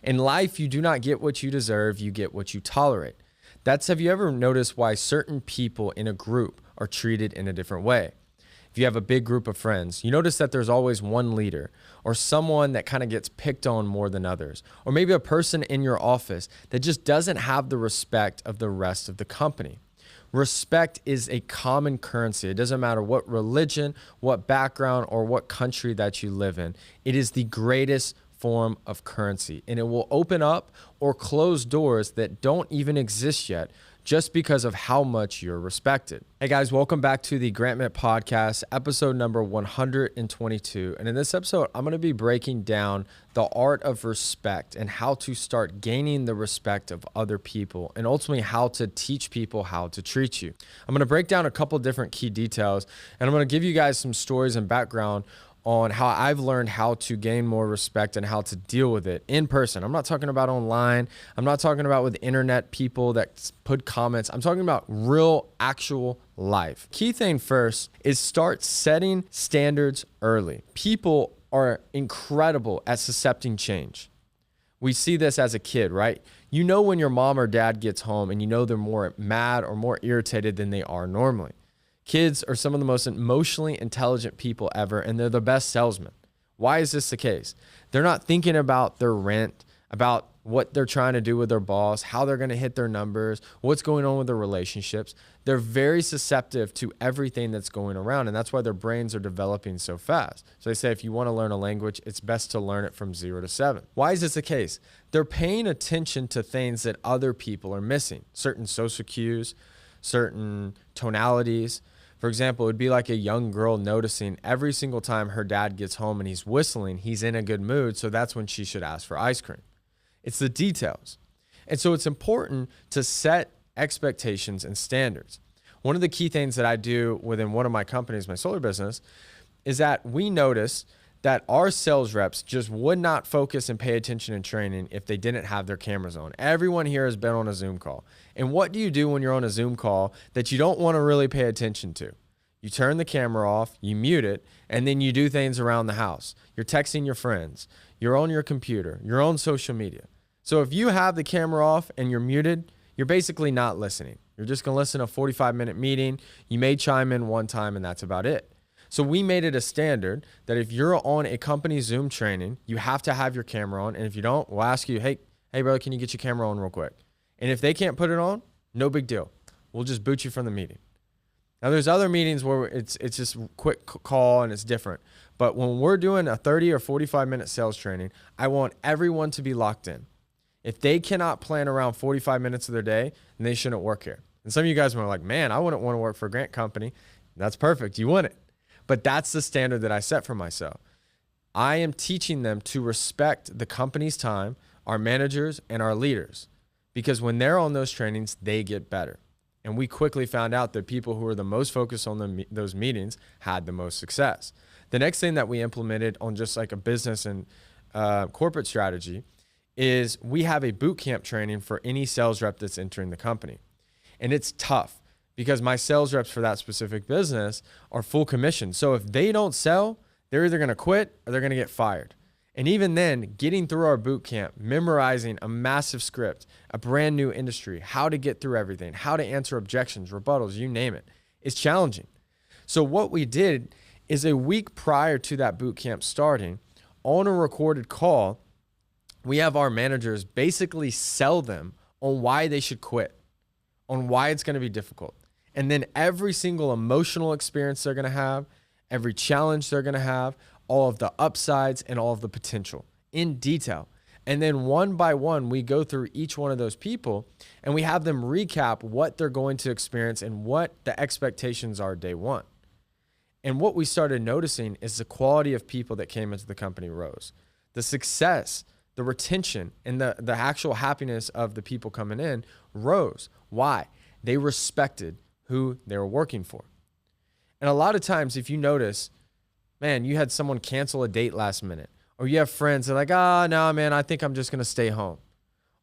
In life, you do not get what you deserve, you get what you tolerate. Have you ever noticed why certain people in a group are treated in a different way? If you have a big group of friends, you notice that there's always one leader or someone that kind of gets picked on more than others, or maybe a person in your office that just doesn't have the respect of the rest of the company. Respect is a common currency. It doesn't matter what religion, what background, or what country that you live in. It is the greatest form of currency, and it will open up or close doors that don't even exist yet just because of how much you're respected. Hey guys, welcome back to the Grant Mitt Podcast, episode number 122. And in this episode, I'm going to be breaking down the art of respect and how to start gaining the respect of other people, and ultimately how to teach people how to treat you. I'm going to break down a couple different key details, and I'm going to give you guys some stories and background on how I've learned how to gain more respect and how to deal with it in person. I'm not talking about online. I'm not talking about with internet people that put comments. I'm talking about real, actual life. Key thing first is start setting standards early. People are incredible at accepting change. We see this as a kid, right? You know when your mom or dad gets home and you know they're more mad or more irritated than they are normally. Kids are some of the most emotionally intelligent people ever, and they're the best salesmen. Why is this the case? They're not thinking about their rent, about what they're trying to do with their boss, how they're going to hit their numbers, what's going on with their relationships. They're very susceptible to everything that's going around, and that's why their brains are developing so fast. So they say if you want to learn a language, it's best to learn it from 0 to 7. Why is this the case? They're paying attention to things that other people are missing, certain social cues, certain tonalities. For example, it would be like a young girl noticing every single time her dad gets home and he's whistling, he's in a good mood, so that's when she should ask for ice cream. It's the details. And so it's important to set expectations and standards. One of the key things that I do within one of my companies, my solar business, is that we notice that our sales reps just would not focus and pay attention in training if they didn't have their cameras on. Everyone here has been on a Zoom call. And what do you do when you're on a Zoom call that you don't want to really pay attention to? You turn the camera off, you mute it, and then you do things around the house. You're texting your friends, you're on your computer, you're on social media. So if you have the camera off and you're muted, you're basically not listening. You're just going to listen to a 45-minute meeting. You may chime in one time, and that's about it. So we made it a standard that if you're on a company Zoom training, you have to have your camera on. And if you don't, we'll ask you, hey brother, can you get your camera on real quick? And if they can't put it on, no big deal. We'll just boot you from the meeting. Now there's other meetings where it's just a quick call and it's different. But when we're doing a 30 or 45-minute sales training, I want everyone to be locked in. If they cannot plan around 45 minutes of their day, then they shouldn't work here. And some of you guys were like, man, I wouldn't want to work for a Grant company. That's perfect. You want it. But that's the standard that I set for myself. I am teaching them to respect the company's time, our managers, and our leaders. Because when they're on those trainings, they get better. And we quickly found out that people who were the most focused on those meetings had the most success. The next thing that we implemented on just like a business and corporate strategy is we have a boot camp training for any sales rep that's entering the company. And it's tough because my sales reps for that specific business are full commission. So if they don't sell, they're either going to quit or they're going to get fired. And even then, getting through our boot camp, memorizing a massive script, a brand new industry, how to get through everything, how to answer objections, rebuttals, you name it, is challenging. So what we did is a week prior to that boot camp starting, on a recorded call, we have our managers basically sell them on why they should quit, on why it's going to be difficult. And then every single emotional experience they're going to have, every challenge they're going to have, all of the upsides and all of the potential in detail. And then one by one, we go through each one of those people and we have them recap what they're going to experience and what the expectations are day one. And what we started noticing is the quality of people that came into the company rose. The success, the retention, and the actual happiness of the people coming in rose. Why? They respected who they were working for. And a lot of times, if you notice, man, you had someone cancel a date last minute, or you have friends that are like, no, man, I think I'm just going to stay home.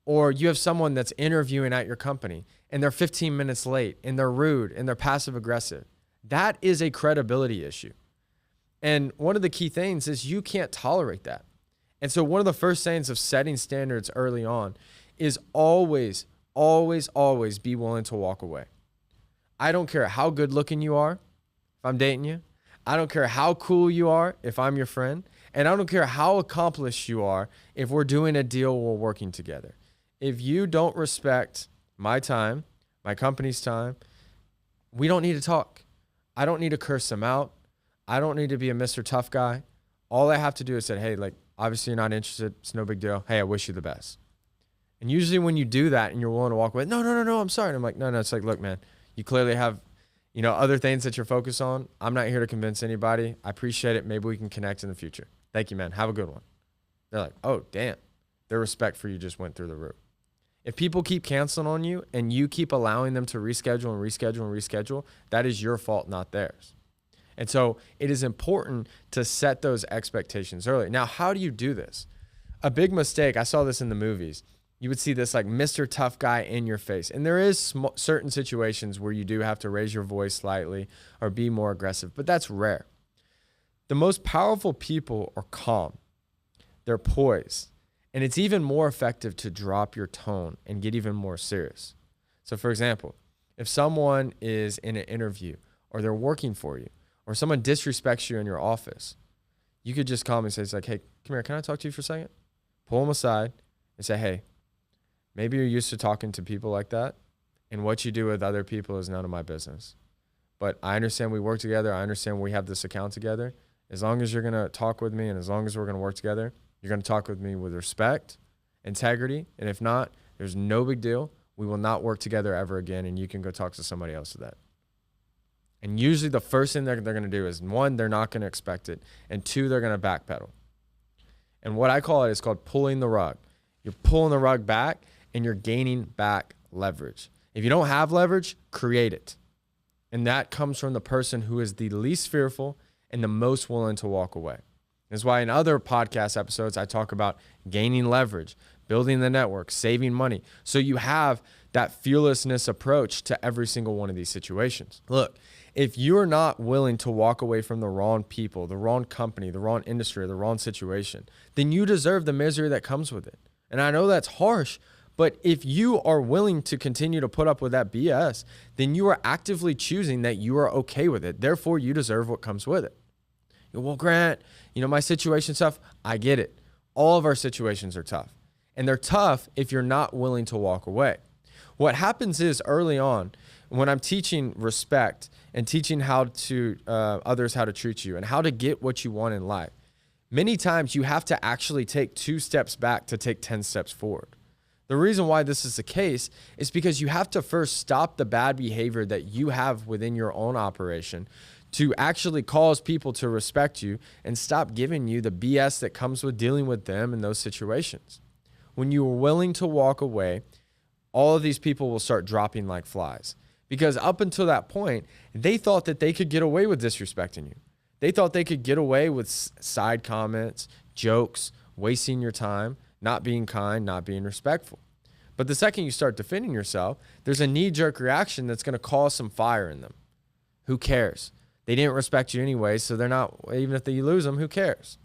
Or you have someone that's interviewing at your company and they're 15 minutes late and they're rude and they're passive aggressive. That is a credibility issue. And one of the key things is you can't tolerate that. And so one of the first sayings of setting standards early on is always, always, always be willing to walk away. I don't care how good looking you are if I'm dating you. I don't care how cool you are if I'm your friend. And I don't care how accomplished you are if we're doing a deal or we're working together. If you don't respect my time, my company's time, we don't need to talk. I don't need to curse them out. I don't need to be a Mr. Tough Guy. All I have to do is say, hey, like, obviously you're not interested. It's no big deal. Hey, I wish you the best. And usually when you do that and you're willing to walk away, no, I'm sorry. And I'm like, no, it's like, look, man, you clearly have, other things that you're focused on. I'm not here to convince anybody. I appreciate it. Maybe we can connect in the future. Thank you, man. Have a good one. They're like, oh, damn. Their respect for you just went through the roof. If people keep canceling on you and you keep allowing them to reschedule, that is your fault, not theirs. And so it is important to set those expectations early. Now, how do you do this? A big mistake, I saw this in the movies. You would see this like Mr. Tough Guy in your face. And there is certain situations where you do have to raise your voice slightly or be more aggressive, but that's rare. The most powerful people are calm. They're poised. And it's even more effective to drop your tone and get even more serious. So for example, if someone is in an interview or they're working for you or someone disrespects you in your office, you could just calmly say, it's like, hey, come here, can I talk to you for a second? Pull them aside and say, hey, maybe you're used to talking to people like that, and what you do with other people is none of my business. But I understand we work together. I understand we have this account together. As long as you're going to talk with me and as long as we're going to work together, you're going to talk with me with respect, integrity, and if not, there's no big deal. We will not work together ever again, and you can go talk to somebody else with that. And usually the first thing they're going to do is, one, they're not going to expect it, and two, they're going to backpedal. And what I call it is called pulling the rug. You're pulling the rug back, and you're gaining back leverage. If you don't have leverage, create it. And that comes from the person who is the least fearful and the most willing to walk away. That's why in other podcast episodes, I talk about gaining leverage, building the network, saving money. So you have that fearlessness approach to every single one of these situations. Look, if you're not willing to walk away from the wrong people, the wrong company, the wrong industry, or the wrong situation, then you deserve the misery that comes with it. And I know that's harsh, but if you are willing to continue to put up with that BS, then you are actively choosing that you are okay with it. Therefore, you deserve what comes with it. Well, Grant, my situation's tough. I get it. All of our situations are tough. And they're tough if you're not willing to walk away. What happens is early on, when I'm teaching respect and teaching how to others how to treat you and how to get what you want in life, many times you have to actually take 2 steps back to take 10 steps forward. The reason why this is the case is because you have to first stop the bad behavior that you have within your own operation to actually cause people to respect you and stop giving you the BS that comes with dealing with them in those situations. When you are willing to walk away, all of these people will start dropping like flies. Because up until that point, they thought that they could get away with disrespecting you. They thought they could get away with side comments, jokes, wasting your time, not being kind, not being respectful. But the second you start defending yourself, there's a knee-jerk reaction that's going to cause some fire in them. Who cares? They didn't respect you anyway, so they're not, even if you lose them, who cares?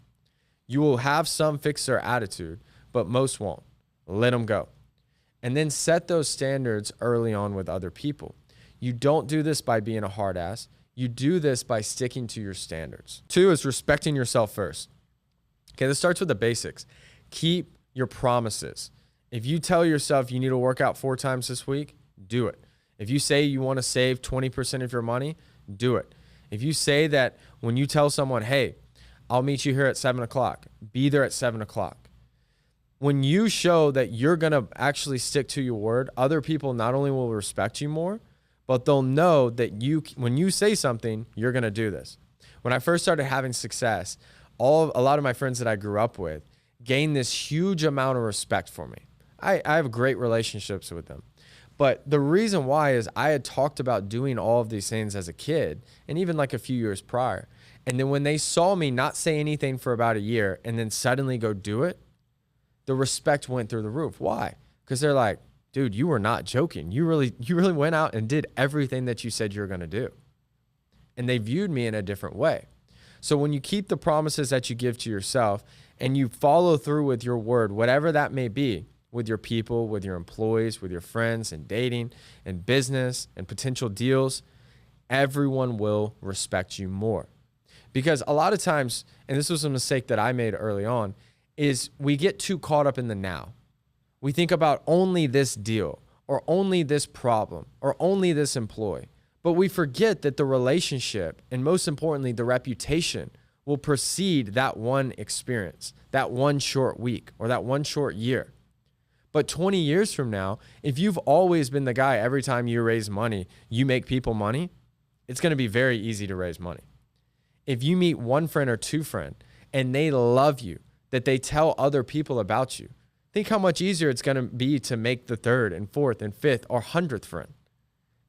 You will have some fixer attitude, but most won't. Let them go. And then set those standards early on with other people. You don't do this by being a hard ass. You do this by sticking to your standards. 2 is respecting yourself first. Okay, this starts with the basics. Keep your promises. If you tell yourself you need to work out 4 times this week, do it. If you say you want to save 20% of your money, do it. If you say that when you tell someone, hey, I'll meet you here at 7 o'clock, be there at 7 o'clock. When you show that you're going to actually stick to your word, other people not only will respect you more, but they'll know that when you say something, you're going to do this. When I first started having success, a lot of my friends that I grew up with gained this huge amount of respect for me. I have great relationships with them. But the reason why is I had talked about doing all of these things as a kid and even like a few years prior. And then when they saw me not say anything for about a year and then suddenly go do it, the respect went through the roof. Why? Because they're like, dude, you were not joking. You really went out and did everything that you said you were going to do. And they viewed me in a different way. So when you keep the promises that you give to yourself and you follow through with your word, whatever that may be, with your people, with your employees, with your friends, and dating, and business, and potential deals, everyone will respect you more. Because a lot of times, and this was a mistake that I made early on, is we get too caught up in the now. We think about only this deal, or only this problem, or only this employee. But we forget that the relationship, and most importantly, the reputation, will precede that one experience, that one short week, or that one short year. But 20 years from now, if you've always been the guy every time you raise money, you make people money, it's going to be very easy to raise money. If you meet one friend or two friends and they love you, that they tell other people about you, think how much easier it's going to be to make the third and fourth and fifth or 100th friend.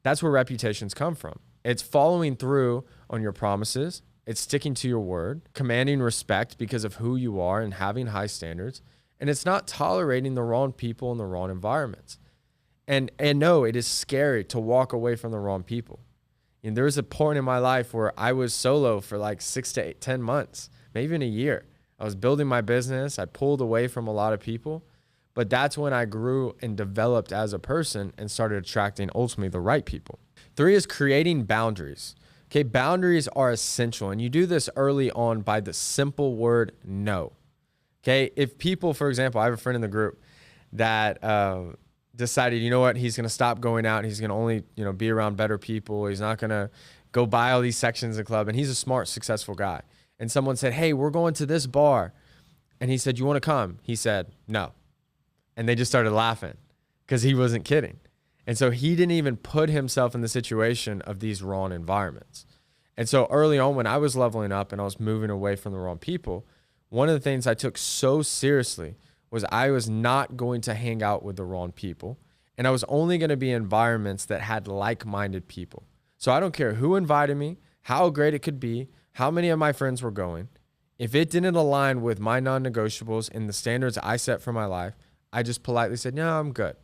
That's where reputations come from. It's following through on your promises. It's sticking to your word, commanding respect because of who you are and having high standards. And it's not tolerating the wrong people in the wrong environments. And no, it is scary to walk away from the wrong people. And there was a point in my life where I was solo for like 6 to 10 months, maybe even a year. I was building my business. I pulled away from a lot of people, but that's when I grew and developed as a person and started attracting ultimately the right people. 3 is creating boundaries. Okay, boundaries are essential, and you do this early on by the simple word no. Okay, if people, for example, I have a friend in the group that decided, you know what, he's going to stop going out. And he's going to only, be around better people. He's not going to go buy all these sections of the club. And he's a smart, successful guy. And someone said, hey, we're going to this bar. And he said, you want to come? He said, no. And they just started laughing because he wasn't kidding. And so he didn't even put himself in the situation of these wrong environments. And so early on when I was leveling up and I was moving away from the wrong people, one of the things I took so seriously was I was not going to hang out with the wrong people. And I was only going to be in environments that had like-minded people. So I don't care who invited me, how great it could be, how many of my friends were going. If it didn't align with my non-negotiables and the standards I set for my life, I just politely said, no, I'm good.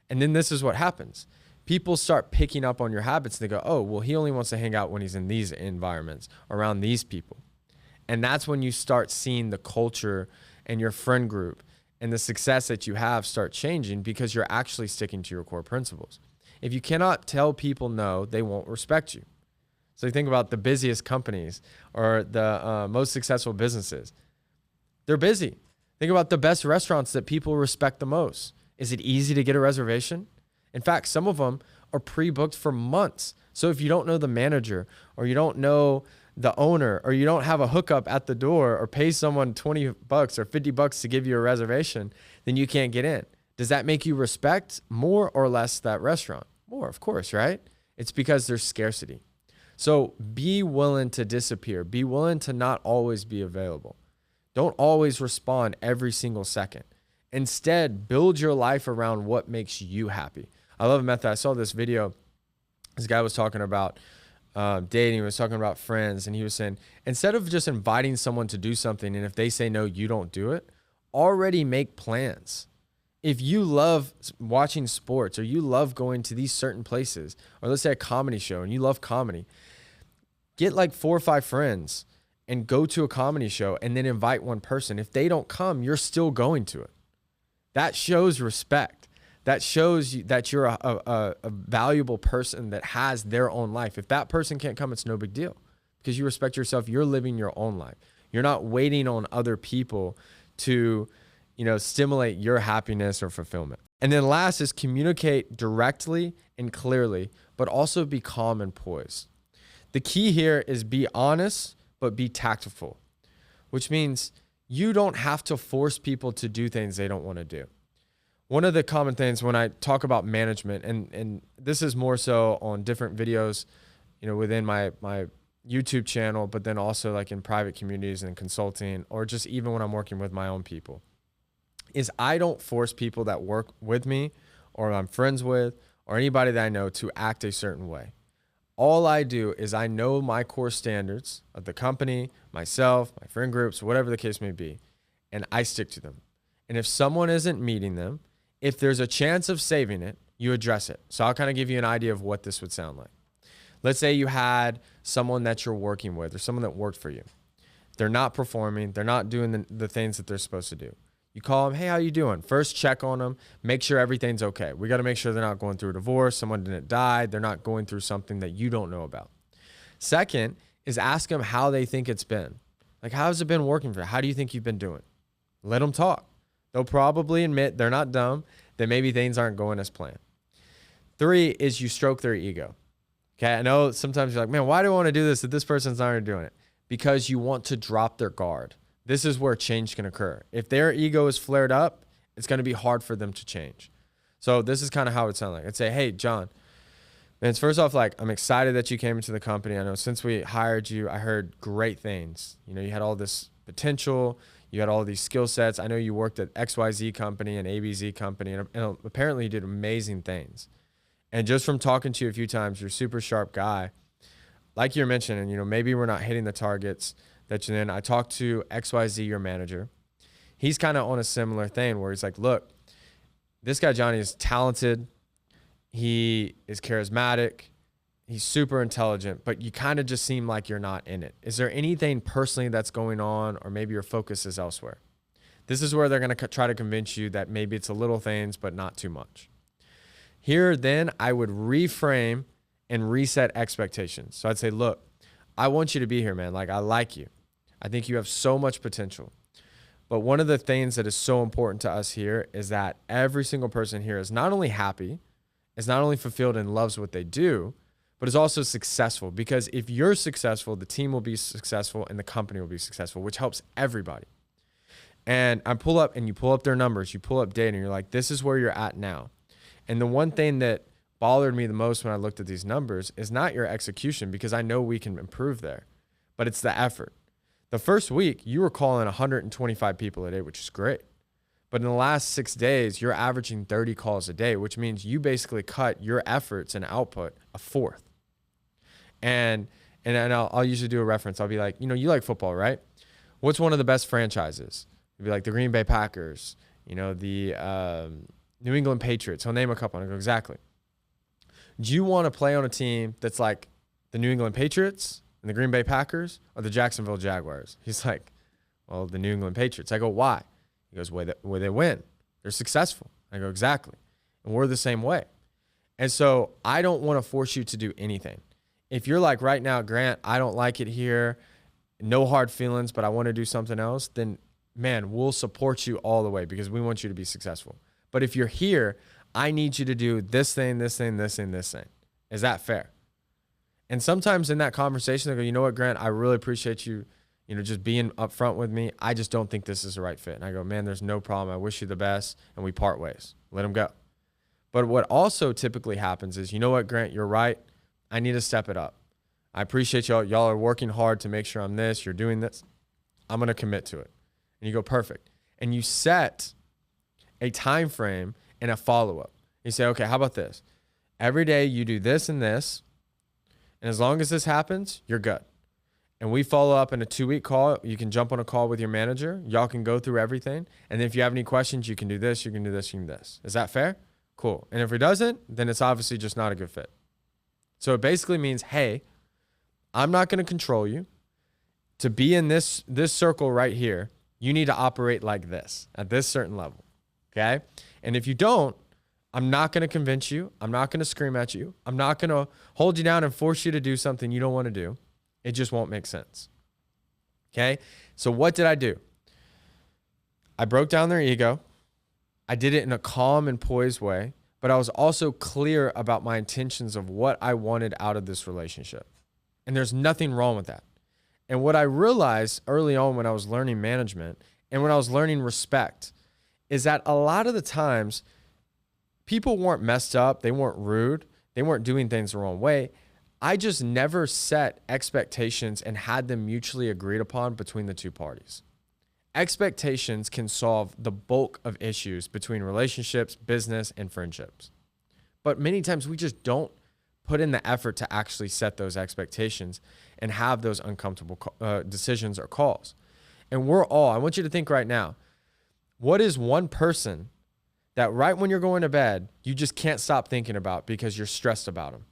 And then this is what happens. People start picking up on your habits. And they go, oh, well, he only wants to hang out when he's in these environments, around these people. And that's when you start seeing the culture and your friend group and the success that you have start changing because you're actually sticking to your core principles. If you cannot tell people no, they won't respect you. So you think about the busiest companies or the most successful businesses. They're busy. Think about the best restaurants that people respect the most. Is it easy to get a reservation? In fact, some of them are pre-booked for months. So if you don't know the manager or you don't know the owner, or you don't have a hookup at the door or pay someone $20 or $50 to give you a reservation, then you can't get in. Does that make you respect more or less that restaurant? More, of course, right? It's because there's scarcity. So be willing to disappear. Be willing to not always be available. Don't always respond every single second. Instead, build your life around what makes you happy. I love a method. I saw this video. This guy was talking about dating, he was talking about friends, and he was saying, instead of just inviting someone to do something, and if they say no, you don't do it, already make plans. If you love watching sports or you love going to these certain places, or let's say a comedy show and you love comedy, get like 4 or 5 friends and go to a comedy show and then invite one person. If they don't come, you're still going to it. That shows respect. That shows you that you're a valuable person that has their own life. If that person can't come, it's no big deal because you respect yourself. You're living your own life. You're not waiting on other people to, stimulate your happiness or fulfillment. And then last is communicate directly and clearly, but also be calm and poised. The key here is be honest, but be tactful, which means you don't have to force people to do things they don't want to do. One of the common things when I talk about management, and this is more so on different videos, within my YouTube channel, but then also like in private communities and consulting, or just even when I'm working with my own people, is I don't force people that work with me or I'm friends with or anybody that I know to act a certain way. All I do is I know my core standards of the company, myself, my friend groups, whatever the case may be, and I stick to them. And if someone isn't meeting them, if there's a chance of saving it, you address it. So I'll kind of give you an idea of what this would sound like. Let's say you had someone that you're working with or someone that worked for you. they're not performing, they're not doing the things that they're supposed to do. You call them, hey, how you doing? First, check on them, make sure everything's okay. We got to make sure they're not going through a divorce, someone didn't die, they're not going through something that you don't know about. Second is ask them how they think it's been. Like, how's it been working for you? How do you think you've been doing? Let them talk. They'll probably admit they're not dumb, that maybe things aren't going as planned. 3 is you stroke their ego. Okay, I know sometimes you're like, man, why do I want to do this if this person's not already doing it? Because you want to drop their guard. This is where change can occur. If their ego is flared up, it's going to be hard for them to change. So this is kind of how it sounds like. I'd say, hey, John, man, it's first off, like, I'm excited that you came into the company. I know since we hired you, I heard great things. You know, you had all this potential. You had all these skill sets. I know you worked at XYZ company and ABZ company, and apparently you did amazing things. And just from talking to you a few times, you're a super sharp guy. Like you're mentioning, you know, maybe we're not hitting the targets that you're in. I talked to XYZ, your manager. He's kind of on a similar thing where he's like, look, this guy Johnny is talented. He is charismatic. He's super intelligent, but you kind of just seem like you're not in it. Is there anything personally that's going on, or maybe your focus is elsewhere? This is where they're going to try to convince you that maybe it's a little things, but not too much. Here, then, I would reframe and reset expectations. So I'd say, look, I want you to be here, man. Like, I like you. I think you have so much potential. But one of the things that is so important to us here is that every single person here is not only happy, is not only fulfilled and loves what they do, but is also successful. Because if you're successful, the team will be successful and the company will be successful, which helps everybody. And you pull up their numbers, you pull up data, and you're like, this is where you're at now. And the one thing that bothered me the most when I looked at these numbers is not your execution, because I know we can improve there, but it's the effort. The first week, you were calling 125 people a day, which is great. But in the last 6 days, you're averaging 30 calls a day, which means you basically cut your efforts and output a fourth. And I'll usually do a reference. I'll be like, you know, you like football, right? What's one of the best franchises? It'd be like the Green Bay Packers, you know, the New England Patriots. I'll name a couple. And I go, exactly. Do you want to play on a team that's like the New England Patriots and the Green Bay Packers, or the Jacksonville Jaguars? He's like, well, the New England Patriots. I go, why? He goes, where they win. They're successful. I go, exactly. And we're the same way. And so I don't want to force you to do anything. If you're like, right now, Grant, I don't like it here, no hard feelings, but I want to do something else, then, man, we'll support you all the way because we want you to be successful. But if you're here, I need you to do this thing, this thing, this thing, this thing. Is that fair? And sometimes in that conversation, they go, you know what, Grant, I really appreciate you, you know, just being upfront with me. I just don't think this is the right fit. And I go, man, there's no problem. I wish you the best. And we part ways. Let them go. But what also typically happens is, you know what, Grant, you're right. I need to step it up. I appreciate y'all. Y'all are working hard to make sure I'm this. You're doing this. I'm going to commit to it. And you go, perfect. And you set a time frame and a follow-up. You say, okay, how about this? Every day you do this and this. And as long as this happens, you're good. And we follow up in a 2-week call. You can jump on a call with your manager. Y'all can go through everything. And then if you have any questions, you can do this, you can do this, you can do this. Is that fair? Cool. And if it doesn't, then it's obviously just not a good fit. So it basically means, hey, I'm not going to control you. To be in this circle right here, you need to operate like this at this certain level. Okay? And if you don't, I'm not going to convince you. I'm not going to scream at you. I'm not going to hold you down and force you to do something you don't want to do. It just won't make sense. Okay? So what did I do? I broke down their ego. I did it in a calm and poised way, but I was also clear about my intentions of what I wanted out of this relationship. And there's nothing wrong with that. And what I realized early on when I was learning management and when I was learning respect is that a lot of the times people weren't messed up. They weren't rude. They weren't doing things the wrong way. I just never set expectations and had them mutually agreed upon between the two parties. Expectations can solve the bulk of issues between relationships, business, and friendships. But many times we just don't put in the effort to actually set those expectations and have those uncomfortable decisions or calls. And I want you to think right now, what is one person that right when you're going to bed, you just can't stop thinking about because you're stressed about them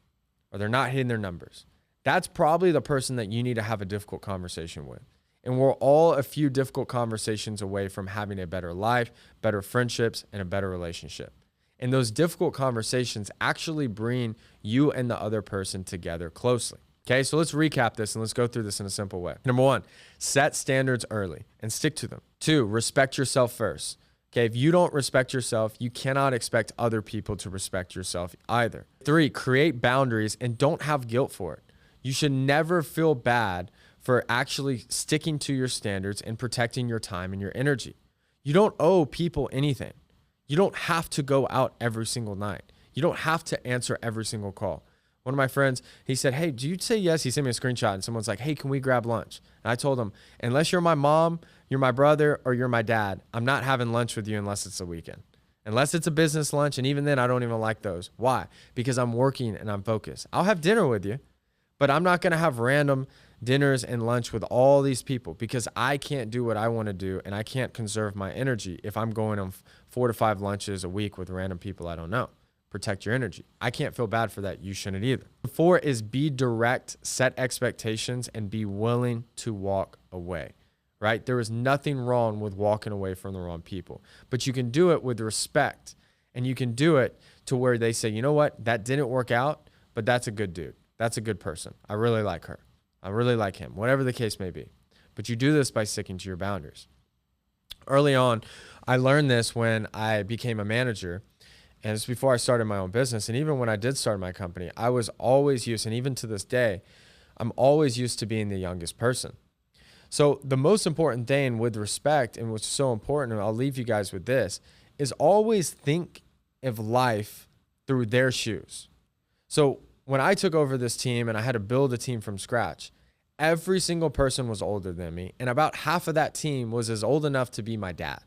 or they're not hitting their numbers? That's probably the person that you need to have a difficult conversation with. And we're all a few difficult conversations away from having a better life, better friendships, and a better relationship. And those difficult conversations actually bring you and the other person together closely. Okay, so let's recap this and let's go through this in a simple way. Number 1, set standards early and stick to them. 2, respect yourself first. Okay, if you don't respect yourself, you cannot expect other people to respect yourself either. 3, create boundaries and don't have guilt for it. You should never feel bad for actually sticking to your standards and protecting your time and your energy. You don't owe people anything. You don't have to go out every single night. You don't have to answer every single call. One of my friends, he said, hey, do you say yes? He sent me a screenshot and someone's like, hey, can we grab lunch? And I told him, unless you're my mom, you're my brother, or you're my dad, I'm not having lunch with you unless it's a weekend. Unless it's a business lunch, and even then, I don't even like those. Why? Because I'm working and I'm focused. I'll have dinner with you, but I'm not going to have random dinners and lunch with all these people because I can't do what I want to do and I can't conserve my energy if I'm going on 4 to 5 lunches a week with random people I don't know. Protect your energy. I can't feel bad for that. You shouldn't either. 4 is be direct, set expectations, and be willing to walk away, right? There is nothing wrong with walking away from the wrong people, but you can do it with respect and you can do it to where they say, you know what, that didn't work out, but that's a good dude. That's a good person. I really like her. I really like him, whatever the case may be. But you do this by sticking to your boundaries. Early on, I learned this when I became a manager, and it's before I started my own business. And even when I did start my company, I was always used, and even to this day, I'm always used to being the youngest person. So the most important thing with respect, and what's so important, and I'll leave you guys with this, is always think of life through their shoes. So when I took over this team and I had to build a team from scratch, every single person was older than me. And about half of that team was as old enough to be my dad.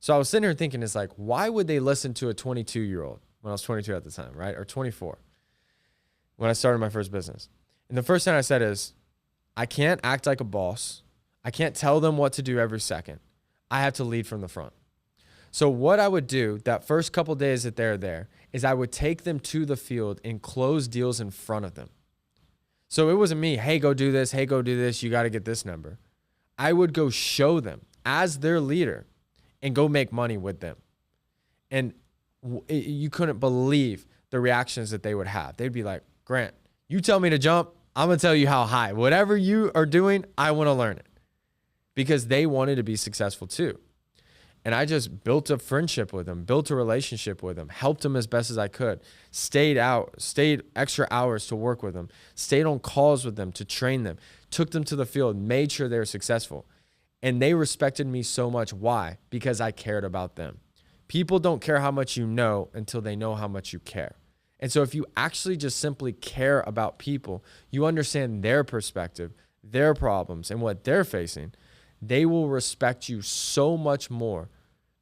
So I was sitting here thinking, it's like, why would they listen to a 22-year-old when I was 22 at the time, right? Or 24 when I started my first business. And the first thing I said is, I can't act like a boss. I can't tell them what to do every second. I have to lead from the front. So what I would do that first couple days that they're there is I would take them to the field and close deals in front of them. So it wasn't me, hey, go do this. Hey, go do this. You got to get this number. I would go show them as their leader and go make money with them. And you couldn't believe the reactions that they would have. They'd be like, Grant, you tell me to jump, I'm going to tell you how high. Whatever you are doing, I want to learn it. Because they wanted to be successful too. And I just built a friendship with them, built a relationship with them, helped them as best as I could, stayed extra hours to work with them, stayed on calls with them to train them, took them to the field, made sure they were successful. And they respected me so much. Why? Because I cared about them. People don't care how much you know until they know how much you care. And so if you actually just simply care about people, you understand their perspective, their problems, and what they're facing, they will respect you so much more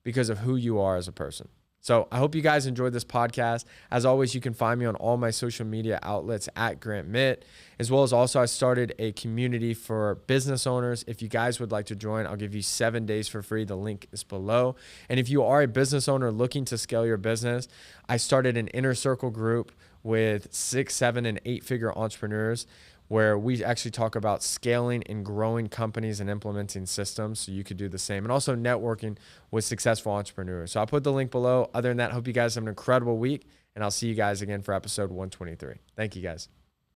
because of who you are as a person. So I hope you guys enjoyed this podcast. As always, you can find me on all my social media outlets at Grant Mitt, as well as also I started a community for business owners. If you guys would like to join, I'll give you 7 days for free. The link is below. And if you are a business owner looking to scale your business, I started an inner circle group with 6, 7, and 8-figure entrepreneurs where we actually talk about scaling and growing companies and implementing systems so you could do the same, and also networking with successful entrepreneurs. So I'll put the link below. Other than that, hope you guys have an incredible week, and I'll see you guys again for episode 123. Thank you guys.